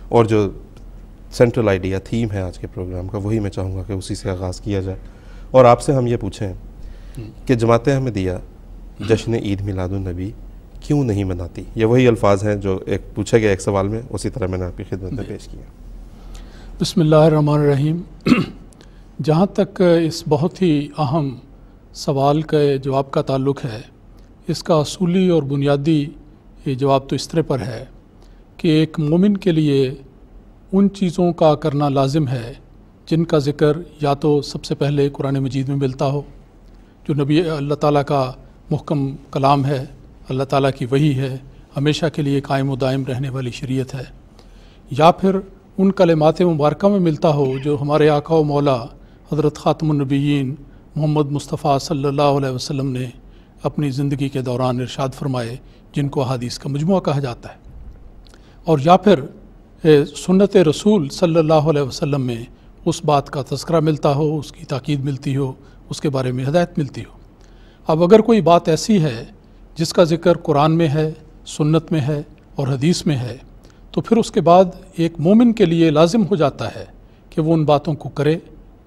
اور جو central idea theme ہے آج کے پروگرام کا وہی میں چاہوں گا کہ اسی سے آغاز کیا جائے، اور آپ سے ہم یہ پوچھیں کہ جماعت احمدیہ جشن عید میلاد النبی کیوں نہیں مناتی؟ یہ وہی الفاظ ہیں جو ایک پوچھے گئے ایک سوال میں، اسی طرح میں نے آپ کی خدمت میں پیش کیا۔ بسم اللہ الرحمن الرحیم۔ جہاں تک اس بہت ہی اہم سوال کے جواب کا تعلق ہے، اس کا اصولی اور بنیادی جواب تو اس طرح پر ہے کہ ایک مومن کے لیے ان چیزوں کا کرنا لازم ہے جن کا ذکر یا تو سب سے پہلے قرآن مجید میں ملتا ہو، جو نبی اللہ تعالیٰ کا محکم کلام ہے، اللہ تعالیٰ کی وحی ہے، ہمیشہ کے لیے قائم و دائم رہنے والی شریعت ہے، یا پھر ان کلمات مبارکہ میں ملتا ہو جو ہمارے آقا و مولا حضرت خاتم النبیین محمد مصطفیٰ صلی اللہ علیہ وسلم نے اپنی زندگی کے دوران ارشاد فرمائے، جن کو احادیث کا مجموعہ کہا جاتا ہے، اور یا پھر سنت رسول صلی اللہ علیہ وسلم میں اس بات کا تذکرہ ملتا ہو، اس کی تاکید ملتی ہو، اس کے بارے میں ہدایت ملتی ہو۔ اب اگر کوئی بات ایسی ہے جس کا ذکر قرآن میں ہے، سنت میں ہے اور حدیث میں ہے، تو پھر اس کے بعد ایک مومن کے لیے لازم ہو جاتا ہے کہ وہ ان باتوں کو کرے،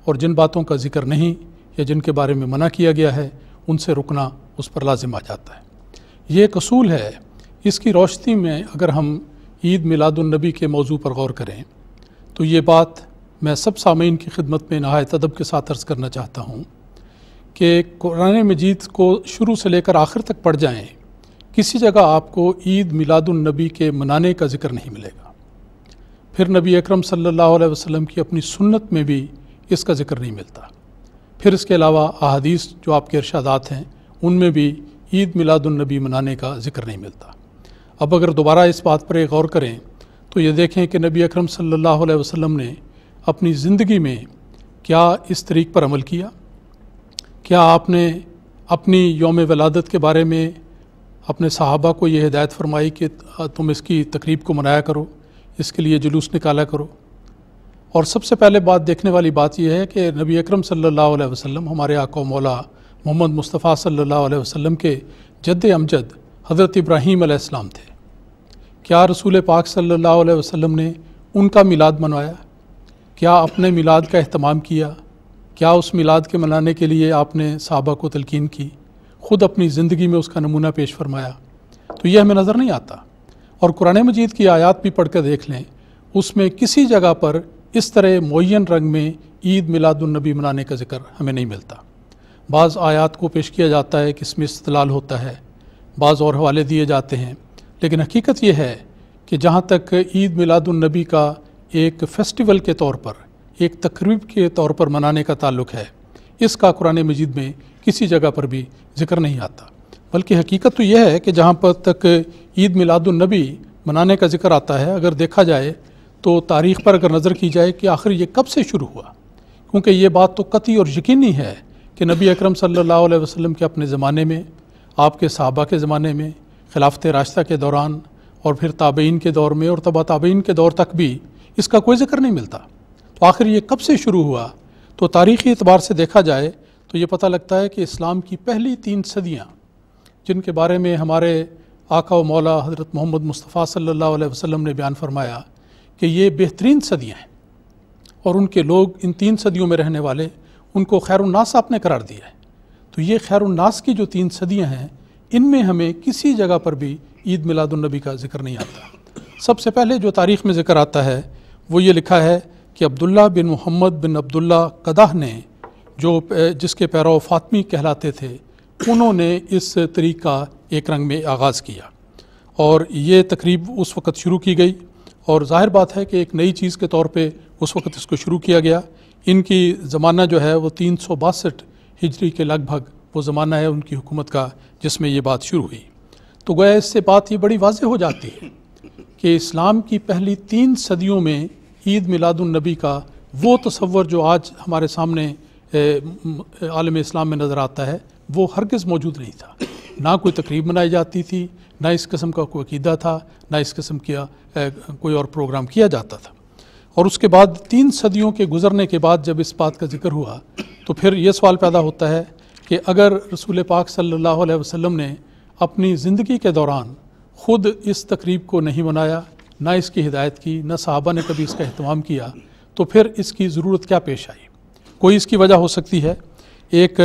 اور جن باتوں کا ذکر نہیں یا جن کے بارے میں منع کیا گیا ہے ان سے رکنا اس پر لازم آ جاتا ہے۔ یہ ایک اصول ہے۔ اس کی روشنی میں اگر ہم عید میلاد النبی کے موضوع پر غور کریں تو یہ بات میں سب سامعین کی خدمت میں نہایت ادب کے ساتھ عرض کرنا چاہتا ہوں کہ قرآن مجید کو شروع سے لے کر آخر تک پڑھ جائیں، کسی جگہ آپ کو عید میلاد النبی کے منانے کا ذکر نہیں ملے گا۔ پھر نبی اکرم صلی اللہ علیہ وسلم کی اپنی سنت میں بھی اس کا ذکر نہیں ملتا۔ پھر اس کے علاوہ احادیث جو آپ کے ارشادات ہیں ان میں بھی عید میلاد النبی منانے کا ذکر نہیں ملتا۔ اب اگر دوبارہ اس بات پر ایک غور کریں تو یہ دیکھیں کہ نبی اکرم صلی اللہ علیہ وسلم نے اپنی زندگی میں کیا اس طریق پر عمل کیا؟ کیا آپ نے اپنی یوم ولادت کے بارے میں اپنے صحابہ کو یہ ہدایت فرمائی کہ تم اس کی تقریب کو منایا کرو، اس کے لیے جلوس نکالا کرو؟ اور سب سے پہلے بات دیکھنے والی بات یہ ہے کہ نبی اکرم صلی اللہ علیہ وسلم ہمارے آقا و مولا محمد مصطفیٰ صلی اللہ علیہ وسلم کے جد امجد حضرت ابراہیم علیہ السلام تھے۔ کیا رسول پاک صلی اللہ علیہ وسلم نے ان کا میلاد منوایا؟ کیا اپنے میلاد کا اہتمام کیا؟ کیا اس میلاد کے منانے کے لیے آپ نے صحابہ کو تلقین کی؟ خود اپنی زندگی میں اس کا نمونہ پیش فرمایا؟ تو یہ ہمیں نظر نہیں آتا۔ اور قرآن مجید کی آیات بھی پڑھ کر دیکھ لیں، اس میں کسی جگہ پر اس طرح معین رنگ میں عید میلاد النبی منانے کا ذکر ہمیں نہیں ملتا۔ بعض آیات کو پیش کیا جاتا ہے کہ اس میں استدلال ہوتا ہے، بعض اور حوالے دیے جاتے ہیں، لیکن حقیقت یہ ہے کہ جہاں تک عید میلاد النبی کا ایک فیسٹیول کے طور پر، ایک تقریب کے طور پر منانے کا تعلق ہے، اس کا قرآن مجید میں کسی جگہ پر بھی ذکر نہیں آتا۔ بلکہ حقیقت تو یہ ہے کہ جہاں پر تک عید میلاد النبی منانے کا ذکر آتا ہے، اگر دیکھا جائے تو تاریخ پر اگر نظر کی جائے کہ آخر یہ کب سے شروع ہوا، کیونکہ یہ بات تو قطعی اور یقینی ہے کہ نبی اکرم صلی اللہ علیہ وسلم کے اپنے زمانے میں، آپ کے صحابہ کے زمانے میں، خلافت راشدہ کے دوران، اور پھر تابعین کے دور میں اور تبع تابعین کے دور تک بھی اس کا کوئی ذکر نہیں ملتا۔ تو آخر یہ کب سے شروع ہوا؟ تو تاریخی اعتبار سے دیکھا جائے تو یہ پتہ لگتا ہے کہ اسلام کی پہلی 3 صدیاں، جن کے بارے میں ہمارے آقا و مولا حضرت محمد مصطفیٰ صلی اللہ علیہ وسلم نے بیان فرمایا کہ یہ بہترین صدیاں ہیں، اور ان کے لوگ ان 3 صدیوں میں رہنے والے ان کو خیر الناس آپ نے قرار دیا ہے۔ تو یہ خیر الناس کی جو 3 صدیاں ہیں، ان میں ہمیں کسی جگہ پر بھی عید میلاد النبی کا ذکر نہیں آتا۔ سب سے پہلے جو تاریخ میں ذکر آتا ہے وہ یہ لکھا ہے کہ عبداللہ بن محمد بن عبداللہ قدح نے، جو جس کے پیرو فاطمی کہلاتے تھے، انہوں نے اس طریق کا ایک رنگ میں آغاز کیا، اور یہ تقریب اس وقت شروع کی گئی، اور ظاہر بات ہے کہ ایک نئی چیز کے طور پہ اس وقت اس کو شروع کیا گیا۔ ان کی زمانہ جو ہے وہ 362 ہجری کے لگ بھگ وہ زمانہ ہے ان کی حکومت کا جس میں یہ بات شروع ہوئی۔ تو گویا اس سے بات یہ بڑی واضح ہو جاتی ہے کہ اسلام کی پہلی 3 صدیوں میں عید میلاد النبی کا وہ تصور جو آج ہمارے سامنے عالم اسلام میں نظر آتا ہے وہ ہرگز موجود نہیں تھا۔ نہ کوئی تقریب منائی جاتی تھی، نہ اس قسم کا کوئی عقیدہ تھا، نہ اس قسم کا کوئی اور پروگرام کیا جاتا تھا۔ اور اس کے بعد 3 صدیوں کے گزرنے کے بعد جب اس بات کا ذکر ہوا تو پھر یہ سوال پیدا ہوتا ہے کہ اگر رسول پاک صلی اللہ علیہ وسلم نے اپنی زندگی کے دوران خود اس تقریب کو نہیں منایا، نہ اس کی ہدایت کی، نہ صحابہ نے کبھی اس کا اہتمام کیا، تو پھر اس کی ضرورت کیا پیش آئی؟ کوئی اس کی وجہ ہو سکتی ہے۔ ایک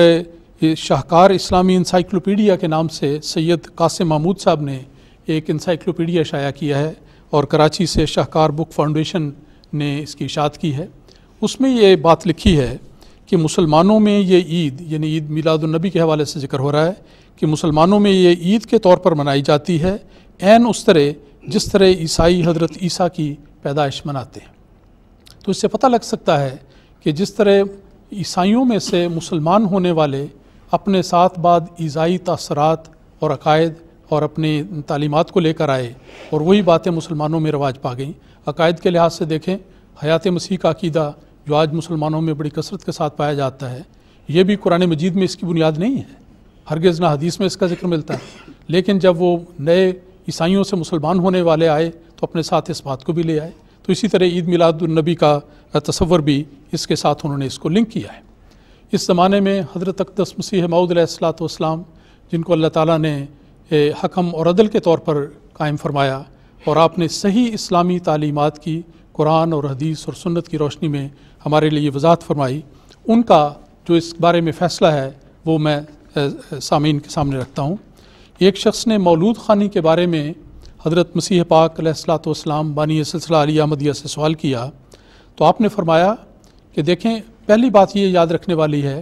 شاہکار اسلامی انسائکلوپیڈیا کے نام سے سید قاسم محمود صاحب نے ایک انسائکلوپیڈیا شائع کیا ہے، اور کراچی سے شاہکار بک فاؤنڈیشن نے اس کی اشاعت کی ہے۔ اس میں یہ بات لکھی ہے کہ مسلمانوں میں یہ عید، یعنی عید میلاد النبی کے حوالے سے ذکر ہو رہا ہے کہ مسلمانوں میں یہ عید کے طور پر منائی جاتی ہے، عین اس طرح جس طرح عیسائی حضرت عیسیٰ کی پیدائش مناتے ہیں۔ تو اس سے پتہ لگ سکتا ہے کہ جس طرح عیسائیوں میں سے مسلمان ہونے والے اپنے ساتھ بعد عیسائی تاثرات اور عقائد اور اپنی تعلیمات کو لے کر آئے، اور وہی باتیں مسلمانوں میں رواج پا گئیں۔ عقائد کے لحاظ سے دیکھیں، حیات مسیح کا عقیدہ جو آج مسلمانوں میں بڑی کثرت کے ساتھ پایا جاتا ہے، یہ بھی قرآن مجید میں اس کی بنیاد نہیں ہے، ہرگز نہ حدیث میں اس کا ذکر ملتا ہے۔ لیکن جب وہ نئے عیسائیوں سے مسلمان ہونے والے آئے تو اپنے ساتھ اس بات کو بھی لے آئے۔ تو اسی طرح عید میلاد النبی کا تصور بھی اس کے ساتھ انہوں نے اس کو لنک کیا ہے۔ اس زمانے میں حضرت اقدس مسیح موعود علیہ الصلوۃ والسلام، جن کو اللہ تعالیٰ نے حکم اور عدل کے طور پر قائم فرمایا، اور آپ نے صحیح اسلامی تعلیمات کی قرآن اور حدیث اور سنت کی روشنی میں ہمارے لیے وضاحت فرمائی، ان کا جو اس بارے میں فیصلہ ہے وہ میں سامعین کے سامنے رکھتا ہوں۔ ایک شخص نے مولود خوانی کے بارے میں حضرت مسیح پاک علیہ الصلوۃ والسلام بانی سلسلہ علی احمدیہ سے سوال کیا، تو آپ نے فرمایا کہ دیکھیں، پہلی بات یہ یاد رکھنے والی ہے،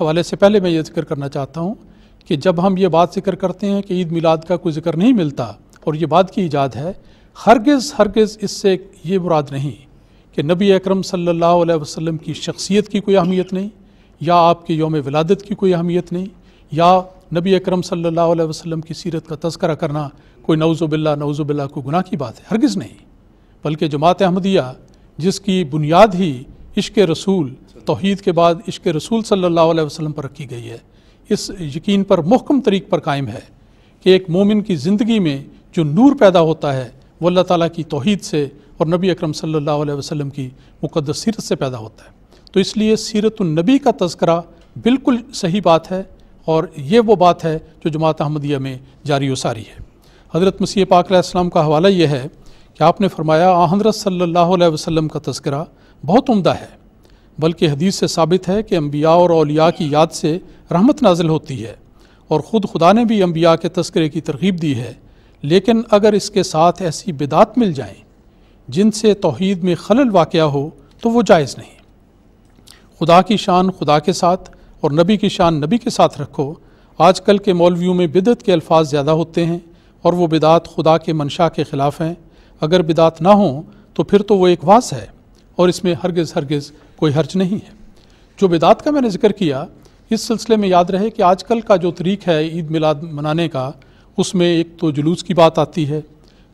حوالے سے پہلے میں یہ ذکر کرنا چاہتا ہوں کہ جب ہم یہ بات ذکر کرتے ہیں کہ عید میلاد کا کوئی ذکر نہیں ملتا اور یہ بات کی ایجاد ہے، ہرگز اس سے یہ مراد نہیں کہ نبی اکرم صلی اللہ علیہ وسلم کی شخصیت کی کوئی اہمیت نہیں، یا آپ کے یوم ولادت کی کوئی اہمیت نہیں، یا نبی اکرم صلی اللہ علیہ وسلم کی سیرت کا تذکرہ کرنا کوئی نعوذ باللہ کوئی گناہ کی بات ہے، ہرگز نہیں۔ بلکہ جماعت احمدیہ جس کی بنیاد ہی عشق رسول، توحید کے بعد عشق رسول صلی اللہ علیہ وسلم پر رکھی گئی ہے، اس یقین پر محکم طریق پر قائم ہے کہ ایک مومن کی زندگی میں جو نور پیدا ہوتا ہے وہ اللہ تعالیٰ کی توحید سے اور نبی اکرم صلی اللہ علیہ وسلم کی مقدس سیرت سے پیدا ہوتا ہے۔ تو اس لیے سیرت النبی کا تذکرہ بالکل صحیح بات ہے، اور یہ وہ بات ہے جو جماعت احمدیہ میں جاری و ساری ہے۔ حضرت مسیح پاک علیہ السلام کا حوالہ یہ ہے کہ آپ نے فرمایا حضرت صلی اللہ علیہ وسلم کا تذکرہ بہت عمدہ ہے، بلکہ حدیث سے ثابت ہے کہ انبیاء اور اولیاء کی یاد سے رحمت نازل ہوتی ہے، اور خود خدا نے بھی انبیاء کے تذکرے کی ترغیب دی ہے، لیکن اگر اس کے ساتھ ایسی بدعات مل جائیں جن سے توحید میں خلل واقع ہو تو وہ جائز نہیں۔ خدا کی شان خدا کے ساتھ اور نبی کی شان نبی کے ساتھ رکھو۔ آج کل کے مولویوں میں بدعت کے الفاظ زیادہ ہوتے ہیں، اور وہ بدعات خدا کے منشا کے خلاف ہیں۔ اگر بدعات نہ ہوں تو پھر تو وہ ایک واضح ہے، اور اس میں ہرگز کوئی حرج نہیں ہے۔ جو بدعات کا میں نے ذکر کیا، اس سلسلے میں یاد رہے کہ آج کل کا جو طریق ہے عید میلاد منانے کا، اس میں ایک تو جلوس کی بات آتی ہے،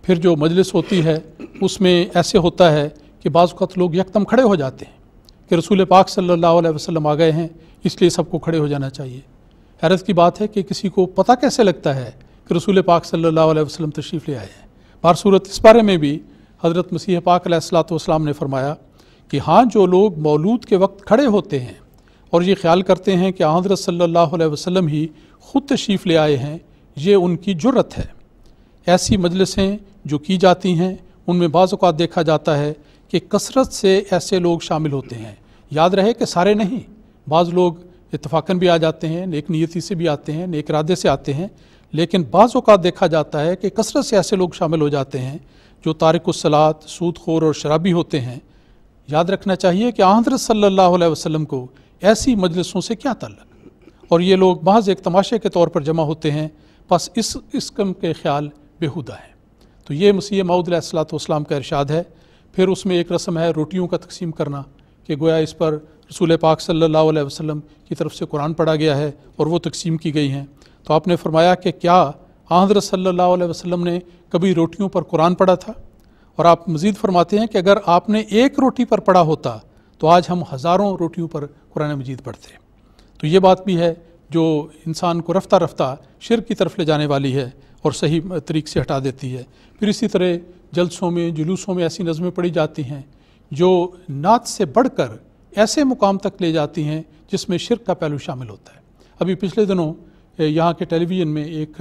پھر جو مجلس ہوتی ہے اس میں ایسے ہوتا ہے کہ بعض اوقات لوگ یکدم کھڑے ہو جاتے ہیں کہ رسول پاک صلی اللہ علیہ وسلم آ گئے ہیں، اس لیے سب کو کھڑے ہو جانا چاہیے۔ حیرت کی بات ہے کہ کسی کو پتہ کیسے لگتا ہے کہ رسول پاک صلی اللہ علیہ وسلم تشریف لے آئے ہیں۔ بہر صورت اس بارے میں بھی حضرت مسیح پاک علیہ الصلوۃ والسلام نے فرمایا کہ ہاں، جو لوگ مولود کے وقت کھڑے ہوتے ہیں اور یہ خیال کرتے ہیں کہ حضرت صلی اللہ علیہ وسلم ہی خود تشریف لے آئے ہیں، یہ ان کی جرت ہے۔ ایسی مجلسیں جو کی جاتی ہیں ان میں بعض اوقات دیکھا جاتا ہے کہ کثرت سے ایسے لوگ شامل ہوتے ہیں۔ یاد رہے کہ سارے نہیں، بعض لوگ اتفاقاً بھی آ جاتے ہیں، نیک نیتی سے بھی آتے ہیں، نیک ارادے سے آتے ہیں، لیکن بعض اوقات دیکھا جاتا ہے کہ کثرت سے ایسے لوگ شامل ہو جاتے ہیں جو تارک الصلاۃ، سود خور اور شرابی ہوتے ہیں۔ یاد رکھنا چاہیے کہ حضرت صلی اللہ علیہ وسلم کو ایسی مجلسوں سے کیا تعلق، اور یہ لوگ محض ایک تماشے کے طور پر جمع ہوتے ہیں، بس اس قسم کے خیال بیہودہ ہیں۔ تو یہ مسیح موعود علیہ الصلوۃ والسلام کا ارشاد ہے۔ پھر اس میں ایک رسم ہے روٹیوں کا تقسیم کرنا، کہ گویا اس پر رسول پاک صلی اللہ علیہ وسلم کی طرف سے قرآن پڑھا گیا ہے اور وہ تقسیم کی گئی ہیں۔ تو آپ نے فرمایا کہ کیا حضرت صلی اللہ علیہ وسلم نے کبھی روٹیوں پر قرآن پڑھا تھا؟ اور آپ مزید فرماتے ہیں کہ اگر آپ نے ایک روٹی پر پڑھا ہوتا تو آج ہم ہزاروں روٹیوں پر قرآن مجید پڑھتے۔ تو یہ بات بھی ہے جو انسان کو رفتہ رفتہ شرک کی طرف لے جانے والی ہے اور صحیح طریق سے ہٹا دیتی ہے۔ پھر اسی طرح جلسوں میں، جلوسوں میں ایسی نظمیں پڑھی جاتی ہیں جو نعت سے بڑھ کر ایسے مقام تک لے جاتی ہیں جس میں شرک کا پہلو شامل ہوتا ہے۔ ابھی پچھلے دنوں یہاں کے ٹیلی ویژن میں ایک